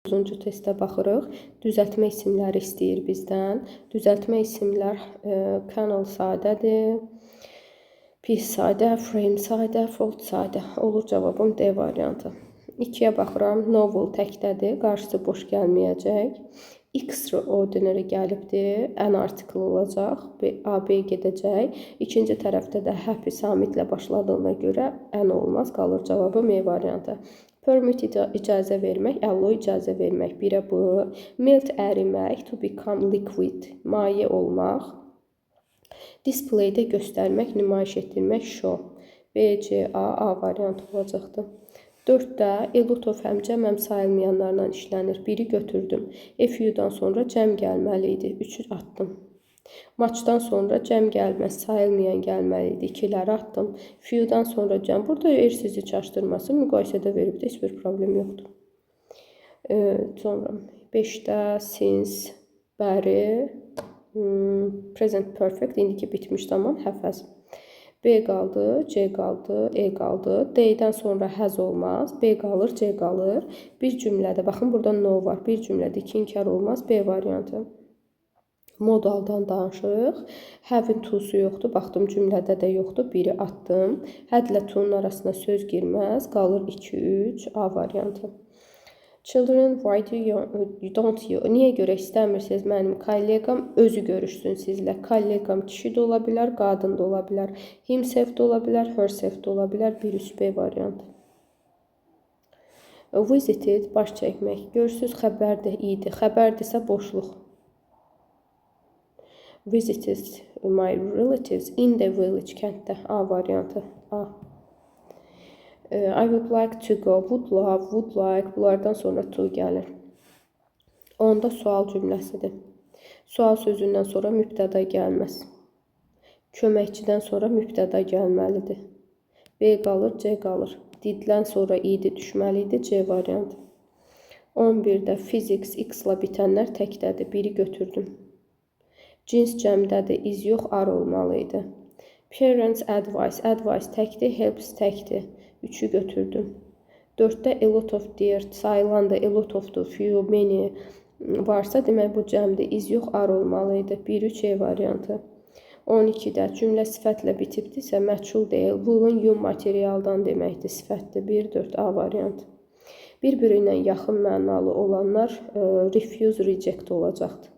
9-cu testdə baxırıq. Düzəltmə isimləri istəyir bizdən. Düzəltmə isimlər canal sadədir, piece sadə, frame sadə, fold sadə. Olur cavabım D variantı. 2-yə baxıram. Novel təkdədir, qarşısı boş gəlməyəcək. Extraordinary gəlibdir, ən artikel olacaq, AB gedəcək. İkinci tərəfdə də happy samitlə başladığına görə ən olmaz, qalır cavabım E variantı. Permit icazə vermək, allow icazə vermək, birə bu. Melt ərimək, to become liquid, maye olmaq. Displaydə göstərmək, nümayiş etdirmək, show. B, C, A variantı olacaqdır. 4-də a lot of cəm sayılmayanlarla işlənir. 1-i götürdüm. FU-dan sonra cəm gəlməli idi. 3-ü atdım. Maçdan sonra cəm gəlməz, sayılmayan gəlməli idi. 2-ləri atdım. FU-dan sonra cəm. Burada sizi çaşdırması, müqayisədə verib də heç bir problem yoxdur. Sonra 5-də since, bəri, present perfect, indiki bitmiş zaman, həfəz. B qaldı, C qaldı, E qaldı. D-dən sonra həz olmaz. B qalır, C qalır. Bir cümlədə, baxın burada no var. Bir cümlədə iki inkar olmaz. B variantı. Modaldan danışırıq. Have-in to-su yoxdur. Baxdım cümlədə də yoxdur. Biri atdım. Had-lə to-nun arasına söz girməz. Qalır 2-3. A variantı. Children, why do you don't you? Niyə görə istəmirsiniz mənim kollegam özü görüşsün sizlə? Kollegam kişi də ola bilər, qadın da ola bilər. Himself də ola bilər, herself də ola bilər. 1-3B variantı. Visited, baş çəkmək. Görürsünüz, xəbər də idi. Xəbərdirsə boşluq. Visited my relatives in the village, kənddə. A variantı. A. I would like to go, would love, would like, bunlardan sonra to gəlir. Onda sual cümləsidir. Sual sözündən sonra mübtəda gəlməz. Köməkçidən sonra mübtəda gəlməlidir. B qalır, C qalır. Diddən sonra idi düşməli idi, C variantı. 11-də physics, x-la bitənlər təkdədir. Biri götürdüm. Cins cəmdədir, iz yox, ar olmalı idi. Parents advice, advice təkdir, helps təkdir. 3-ü götürdüm. 4-də a lot of dear, sayılan da a lot of-dur, few, many varsa demək bu cəmdir, iz yox, ar olmalı idi. 1-3 E variantı. 12-də cümlə sifətlə bitibdirsə məchul deyil, will-un you materialdan deməkdir, sifətdir. 1-4 A variantı. Bir-biri ilə yaxın mənalı olanlar refuse, reject olacaqdır.